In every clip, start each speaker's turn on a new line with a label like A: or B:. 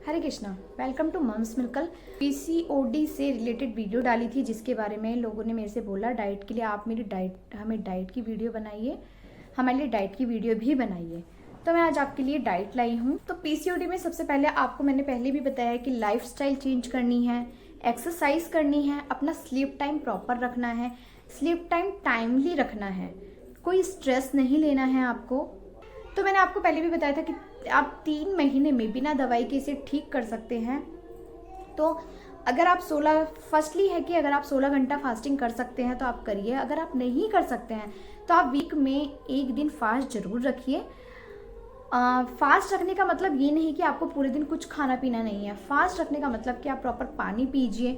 A: Hare Krishna, welcome to mom's मिल्कल। PCOD से related video डाली थी जिसके बारे में लोगों ने मेरे से बोला डाइट के लिए आप हमें डाइट की वीडियो बनाइए, हमारे लिए डाइट की वीडियो भी बनाइए। तो मैं आज आपके लिए डाइट लाई हूँ। तो पीसीओडी में सबसे पहले आपको मैंने पहले भी बताया है कि लाइफस्टाइल चेंज करनी है, एक्सरसाइज करनी है, अपना स्लीप टाइम प्रॉपर रखना है, स्लीप टाइम टाइमली रखना है, कोई स्ट्रेस नहीं लेना है आपको। तो मैंने आपको पहले भी बताया था कि आप 3 महीने में बिना दवाई के इसे ठीक कर सकते हैं। तो अगर आप 16 फर्स्टली है कि अगर आप 16 घंटा फास्टिंग कर सकते हैं तो आप करिए। अगर आप नहीं कर सकते हैं तो आप वीक में एक दिन फास्ट जरूर रखिए। फास्ट रखने का मतलब ये नहीं कि आपको पूरे दिन कुछ खाना पीना नहीं है। फास्ट रखने का मतलब कि आप प्रॉपर पानी पीजिए,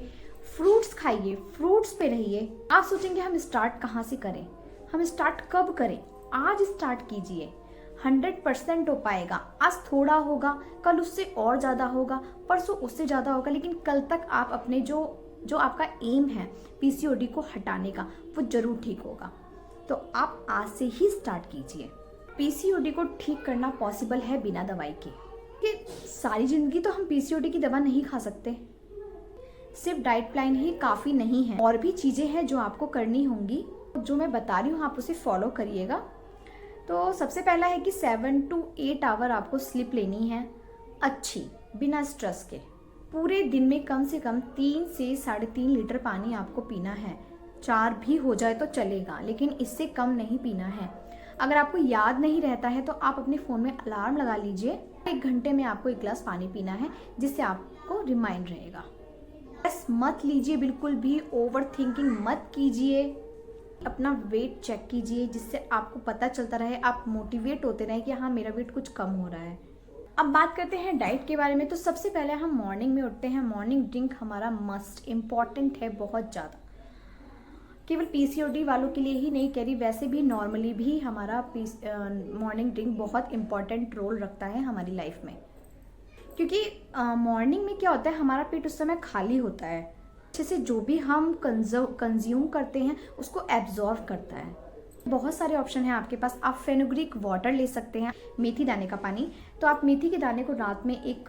A: फ्रूट्स खाइए, फ्रूट्स पे रहिए। आप सोचेंगे हम स्टार्ट कहाँ से करें, हम स्टार्ट कब करें? आज स्टार्ट कीजिए, 100% हो पाएगा। आज थोड़ा होगा, कल उससे और ज़्यादा होगा, परसों उससे ज़्यादा होगा, लेकिन कल तक आप अपने जो आपका एम है पीसीओडी को हटाने का, वो जरूर ठीक होगा। तो आप आज से ही स्टार्ट कीजिए। पीसीओडी को ठीक करना पॉसिबल है बिना दवाई के। कि सारी ज़िंदगी तो हम पीसीओडी की दवा नहीं खा सकते। सिर्फ डाइट प्लान ही काफ़ी नहीं है, और भी चीज़ें हैं जो आपको करनी होंगी। जो मैं बता रही हूँ आप उसे फॉलो करिएगा। तो सबसे पहला है कि 7 to 8 आवर आपको स्लीप लेनी है अच्छी, बिना स्ट्रेस के। पूरे दिन में कम से कम 3 से 3.5 लीटर पानी आपको पीना है। 4 भी हो जाए तो चलेगा, लेकिन इससे कम नहीं पीना है। अगर आपको याद नहीं रहता है तो आप अपने फ़ोन में अलार्म लगा लीजिए, 1 घंटे में आपको 1 गिलास पानी पीना है, जिससे आपको रिमाइंड रहेगा। स्ट्रेस मत लीजिए, बिल्कुल भी ओवर थिंकिंग मत कीजिए। अपना वेट चेक कीजिए, जिससे आपको पता चलता रहे, आप मोटिवेट होते रहे कि हाँ मेरा वेट कुछ कम हो रहा है। अब बात करते हैं डाइट के बारे में। तो सबसे पहले हम मॉर्निंग में उठते हैं, मॉर्निंग ड्रिंक हमारा मस्ट इम्पॉर्टेंट है बहुत ज़्यादा। केवल पीसीओडी वालों के लिए ही नहीं कह रही, वैसे भी नॉर्मली भी हमारा मॉर्निंग ड्रिंक बहुत इंपॉर्टेंट रोल रखता है हमारी लाइफ में। क्योंकि मॉर्निंग में क्या होता है, हमारा पेट उस समय खाली होता है, अच्छे से जो भी हम कंज्यूम करते हैं उसको एब्जॉर्व करता है। बहुत सारे ऑप्शन हैं आपके पास। आप फेनुग्रीक वाटर ले सकते हैं, मेथी दाने का पानी। तो आप मेथी के दाने को रात में एक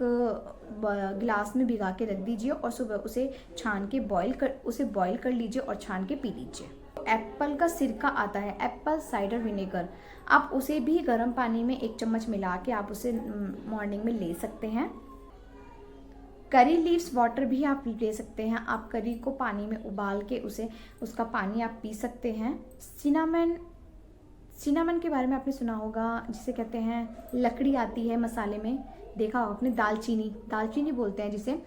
A: गिलास में भिगा के रख दीजिए और सुबह उसे छान के बॉईल कर लीजिए और छान के पी लीजिए। एप्पल का सिरका आता है, एप्पल साइडर विनेगर, आप उसे भी गर्म पानी में 1 चम्मच मिला के आप उसे मॉर्निंग में ले सकते हैं। करी लीव्स वाटर भी आप ले सकते हैं। आप करी को पानी में उबाल के उसका पानी आप पी सकते हैं। सिनामन के बारे में आपने सुना होगा, जिसे कहते हैं लकड़ी आती है मसाले में, देखा होगा आपने। दालचीनी बोलते हैं जिसे।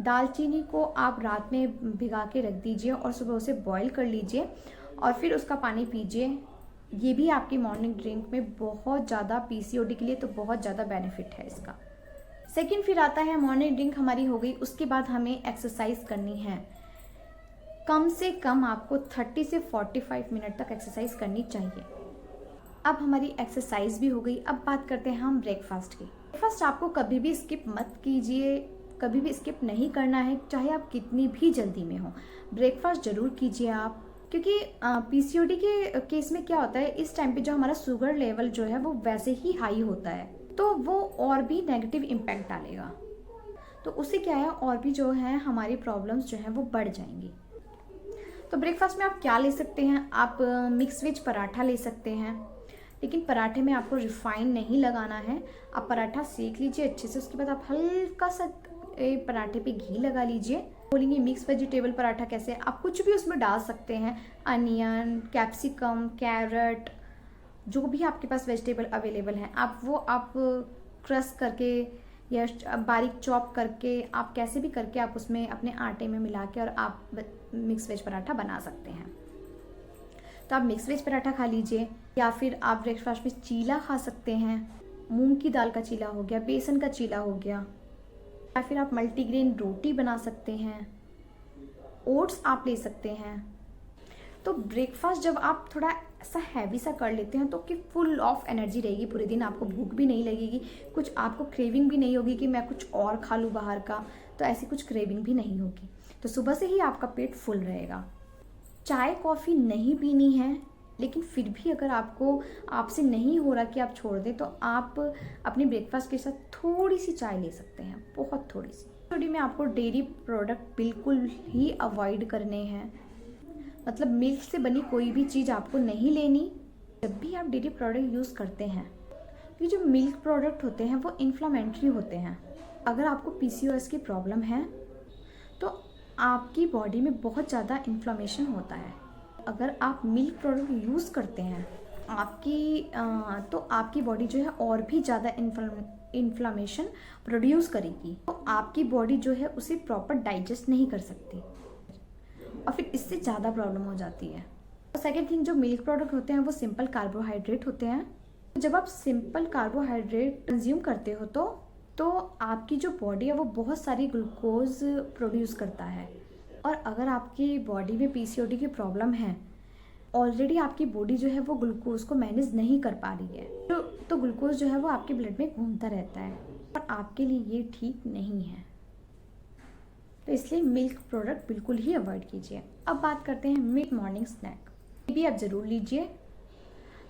A: दालचीनी को आप रात में भिगा के रख दीजिए और सुबह उसे बॉईल कर लीजिए और फिर उसका पानी पीजिए। ये भी आपकी मॉर्निंग ड्रिंक में बहुत ज़्यादा, पीसीओडी के लिए तो बहुत ज़्यादा बेनिफिट है इसका। सेकेंड फिर आता है मॉर्निंग ड्रिंक हमारी हो गई, उसके बाद हमें एक्सरसाइज करनी है। कम से कम आपको 30 से 45 मिनट तक एक्सरसाइज करनी चाहिए। अब हमारी एक्सरसाइज भी हो गई। अब बात करते हैं हम ब्रेकफास्ट की। ब्रेकफास्ट आपको कभी भी स्किप मत कीजिए, कभी भी स्किप नहीं करना है, चाहे आप कितनी भी जल्दी में हो, ब्रेकफास्ट जरूर कीजिए आप। क्योंकि पीसीओडी के केस में क्या होता है, इस टाइम पे जो हमारा शुगर लेवल जो है वो वैसे ही हाई होता है, तो वो और भी नेगेटिव इम्पैक्ट डालेगा। तो उससे क्या है, और भी जो है हमारी प्रॉब्लम्स जो है वो बढ़ जाएंगी। तो ब्रेकफास्ट में आप क्या ले सकते हैं, आप मिक्स वेज पराठा ले सकते हैं, लेकिन पराठे में आपको रिफाइन नहीं लगाना है। आप पराठा सेक लीजिए अच्छे से, उसके बाद आप हल्का सा पराठे पे घी लगा लीजिए। बोलेंगे मिक्स वेजिटेबल पराठा कैसे, आप कुछ भी उसमें डाल सकते हैं, अनियन, कैप्सिकम, कैरेट, जो भी आपके पास वेजिटेबल अवेलेबल हैं, आप क्रश करके या बारीक चॉप करके, आप कैसे भी करके आप उसमें अपने आटे में मिला के और आप मिक्स वेज पराठा बना सकते हैं। तो आप मिक्स वेज पराठा खा लीजिए, या फिर आप ब्रेकफास्ट में चीला खा सकते हैं। मूंग की दाल का चीला हो गया, बेसन का चीला हो गया, या फिर आप मल्टीग्रेन रोटी बना सकते हैं, ओट्स आप ले सकते हैं। तो ब्रेकफास्ट जब आप थोड़ा ऐसा हैवी सा कर लेते हैं तो कि फुल ऑफ एनर्जी रहेगी पूरे दिन, आपको भूख भी नहीं लगेगी, कुछ आपको क्रेविंग भी नहीं होगी कि मैं कुछ और खा लूँ बाहर का, तो ऐसी कुछ क्रेविंग भी नहीं होगी। तो सुबह से ही आपका पेट फुल रहेगा। चाय कॉफ़ी नहीं पीनी है, लेकिन फिर भी अगर आपसे नहीं हो रहा कि आप छोड़ दें, तो आप अपने ब्रेकफास्ट के साथ थोड़ी सी चाय ले सकते हैं, बहुत थोड़ी सी। थोड़ी में आपको डेयरी प्रोडक्ट बिल्कुल ही अवॉइड करने हैं, मतलब मिल्क से बनी कोई भी चीज़ आपको नहीं लेनी जब भी आप डेयरी प्रोडक्ट यूज़ करते हैं, क्योंकि जो मिल्क प्रोडक्ट होते हैं वो इन्फ्लामेटरी होते हैं। अगर आपको PCOS की प्रॉब्लम है तो आपकी बॉडी में बहुत ज़्यादा इन्फ्लामेशन होता है। अगर आप मिल्क प्रोडक्ट यूज़ करते हैं तो आपकी बॉडी जो है और भी ज़्यादा इन्फ्लामेशन प्रोड्यूस करेगी, तो आपकी बॉडी जो है उसे प्रॉपर डाइजेस्ट नहीं कर सकती और फिर इससे ज़्यादा प्रॉब्लम हो जाती है। सेकेंड थिंग, जो मिल्क प्रोडक्ट होते हैं वो सिंपल कार्बोहाइड्रेट होते हैं। जब आप सिंपल कार्बोहाइड्रेट कंज्यूम करते हो तो आपकी जो बॉडी है वो बहुत सारी ग्लूकोज प्रोड्यूस करता है, और अगर आपकी बॉडी में PCOD की प्रॉब्लम है, ऑलरेडी आपकी बॉडी जो है वो ग्लूकोज को मैनेज नहीं कर पा रही है, तो ग्लूकोज जो है वो आपके ब्लड में घूमता रहता है और आपके लिए ये ठीक नहीं है। तो इसलिए मिल्क प्रोडक्ट बिल्कुल ही अवॉइड कीजिए। अब बात करते हैं मिड मॉर्निंग स्नैक, ये भी आप ज़रूर लीजिए।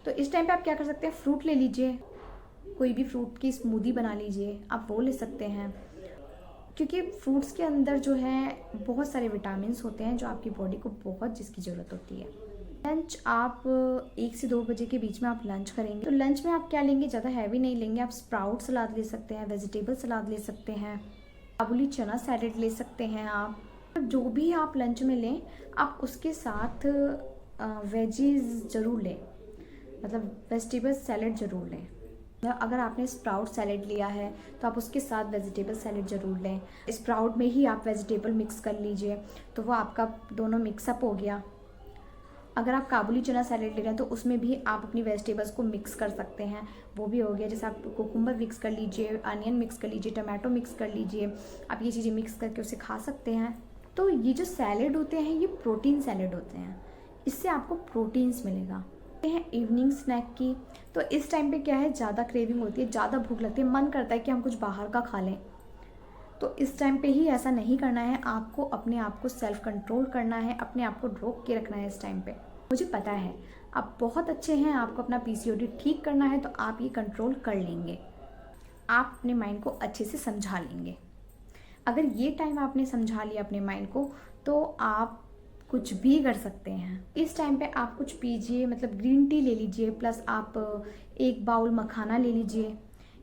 A: तो इस टाइम पे आप क्या कर सकते हैं, फ्रूट ले लीजिए, कोई भी फ्रूट की स्मूदी बना लीजिए, आप वो ले सकते हैं, क्योंकि फ्रूट्स के अंदर जो है बहुत सारे विटामिन्स होते हैं जो आपकी बॉडी को बहुत जिसकी ज़रूरत होती है। लंच आप 1 से 2 बजे के बीच में आप लंच करेंगे, तो लंच में आप क्या लेंगे, ज़्यादा हैवी नहीं लेंगे। आप स्प्राउट सलाद ले सकते हैं, वेजिटेबल सलाद ले सकते हैं, काबुली चना सैलेड ले सकते हैं। आप जो भी आप लंच में लें, आप उसके साथ वेजीज ज़रूर लें, मतलब वेजिटेबल सैलेड ज़रूर लें। अगर आपने स्प्राउट सैलेड लिया है तो आप उसके साथ वेजिटेबल सैलेड ज़रूर लें। स्प्राउट में ही आप वेजिटेबल मिक्स कर लीजिए, तो वो आपका दोनों मिक्सअप हो गया। अगर आप काबुली चना सैलेड ले रहे हैं तो उसमें भी आप अपनी वेजिटेबल्स को मिक्स कर सकते हैं, वो भी हो गया। जैसे आप कुकुम्बर मिक्स कर लीजिए, अनियन मिक्स कर लीजिए, टमाटो मिक्स कर लीजिए, आप ये चीज़ें मिक्स करके उसे खा सकते हैं। तो ये जो सैलेड होते हैं ये प्रोटीन सैलेड होते हैं, इससे आपको प्रोटीन्स मिलेगा। हैं इवनिंग स्नैक की, तो इस टाइम पे क्या है, ज़्यादा क्रेविंग होती है, ज़्यादा भूख लगती है, मन करता है कि हम कुछ बाहर का खा लें। तो इस टाइम पे ही ऐसा नहीं करना है, आपको अपने आप को सेल्फ कंट्रोल करना है, अपने आप को रोक के रखना है इस टाइम पे। मुझे पता है आप बहुत अच्छे हैं, आपको अपना PCOD ठीक करना है तो आप ये कंट्रोल कर लेंगे, आप अपने माइंड को अच्छे से समझा लेंगे। अगर ये टाइम आपने समझा लिया अपने माइंड को, तो आप कुछ भी कर सकते हैं। इस टाइम पे आप कुछ पीजिए, मतलब ग्रीन टी ले लीजिए, प्लस आप 1 बाउल मखाना ले लीजिए,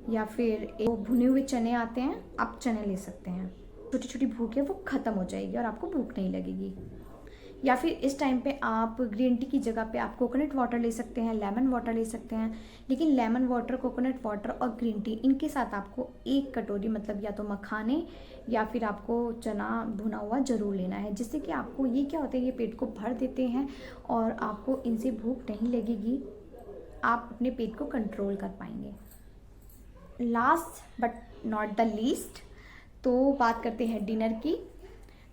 A: या फिर एक भुने हुए चने आते हैं, आप चने ले सकते हैं। छोटी छोटी भूख है वो ख़त्म हो जाएगी और आपको भूख नहीं लगेगी। या फिर इस टाइम पे आप ग्रीन टी की जगह पे आप कोकोनट वाटर ले सकते हैं, लेमन वाटर ले सकते हैं। लेकिन लेमन वाटर, कोकोनट वाटर और ग्रीन टी, इनके साथ आपको 1 कटोरी मतलब या तो मखाने या फिर आपको चना भुना हुआ ज़रूर लेना है, जिससे कि आपको ये क्या होता है, ये पेट को भर देते हैं और आपको इनसे भूख नहीं लगेगी, आप अपने पेट को कंट्रोल कर पाएंगे। Last but not the least, तो बात करते हैं डिनर की।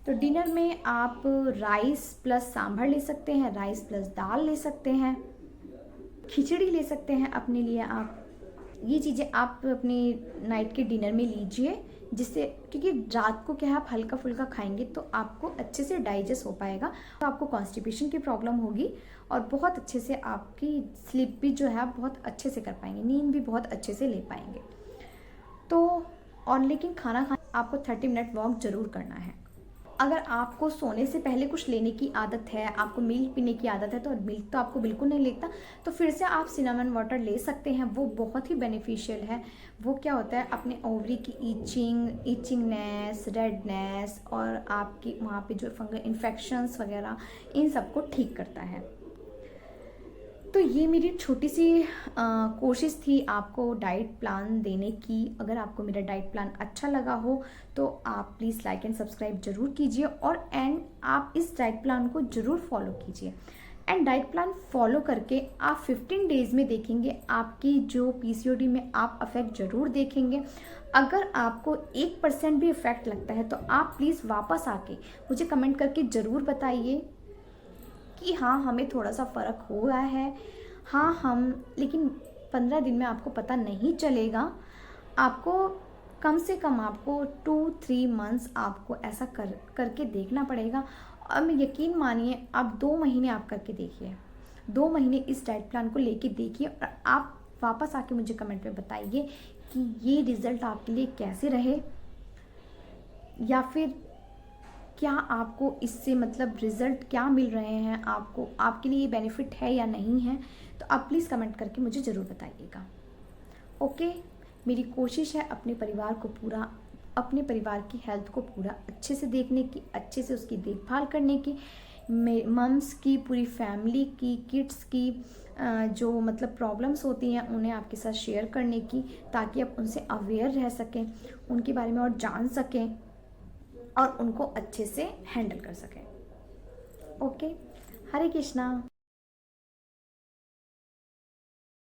A: तो डिनर में आप राइस प्लस सांभर ले सकते हैं, राइस प्लस दाल ले सकते हैं, खिचड़ी ले सकते हैं अपने लिए। आप ये चीज़ें आप अपनी नाइट के डिनर में लीजिए, जिससे, क्योंकि रात को क्या है, आप हल्का फुल्का खाएंगे तो आपको अच्छे से डाइजेस्ट हो पाएगा, तो आपको कॉन्स्टिपेशन की प्रॉब्लम होगी और बहुत अच्छे से आपकी स्लीप भी जो है आप बहुत अच्छे से कर पाएंगे, नींद भी बहुत अच्छे से ले पाएंगे। तो और लेकिन खाना आपको 30 मिनट वॉक ज़रूर करना है। अगर आपको सोने से पहले कुछ लेने की आदत है, आपको मिल्क पीने की आदत है, तो मिल्क तो आपको बिल्कुल नहीं लगता, तो फिर से आप सिनेमन वाटर ले सकते हैं, वो बहुत ही बेनिफिशियल है। वो क्या होता है, अपने ओवरी की ईचिंगनेस, रेडनेस और आपकी वहाँ पे जो फंगल इन्फेक्शंस वगैरह, इन सबको ठीक करता है। तो ये मेरी छोटी सी कोशिश थी आपको डाइट प्लान देने की। अगर आपको मेरा डाइट प्लान अच्छा लगा हो तो आप प्लीज़ लाइक एंड सब्सक्राइब ज़रूर कीजिए, और आप इस डाइट प्लान को ज़रूर फॉलो कीजिए। एंड डाइट प्लान फॉलो करके आप 15 डेज़ में देखेंगे आपकी जो PCOD में आप इफ़ेक्ट ज़रूर देखेंगे। अगर आपको 1% भी इफ़ेक्ट लगता है तो आप प्लीज़ वापस आके मुझे कमेंट करके ज़रूर बताइए कि हाँ, हमें थोड़ा सा फ़र्क हुआ है। हाँ, लेकिन 15 दिन में आपको पता नहीं चलेगा, आपको कम से कम आपको 2-3 मंथ्स आपको ऐसा करके देखना पड़ेगा। और मैं यकीन मानिए, आप 2 महीने आप करके देखिए, 2 महीने इस डाइट प्लान को लेके देखिए और आप वापस आके मुझे कमेंट में बताइए कि ये रिज़ल्ट आपके लिए कैसे रहे, या फिर क्या आपको इससे मतलब रिज़ल्ट क्या मिल रहे हैं, आपको आपके लिए ये बेनिफिट है या नहीं है। तो आप प्लीज़ कमेंट करके मुझे ज़रूर बताइएगा। ओके, मेरी कोशिश है अपने परिवार की हेल्थ को पूरा अच्छे से देखने की, अच्छे से उसकी देखभाल करने की, मम्स की, पूरी फैमिली की, किड्स की जो मतलब प्रॉब्लम्स होती हैं उन्हें आपके साथ शेयर करने की, ताकि आप उनसे अवेयर रह सकें, उनके बारे में और जान सकें और उनको अच्छे से हैंडल कर सकें। ओके, हरे कृष्णा।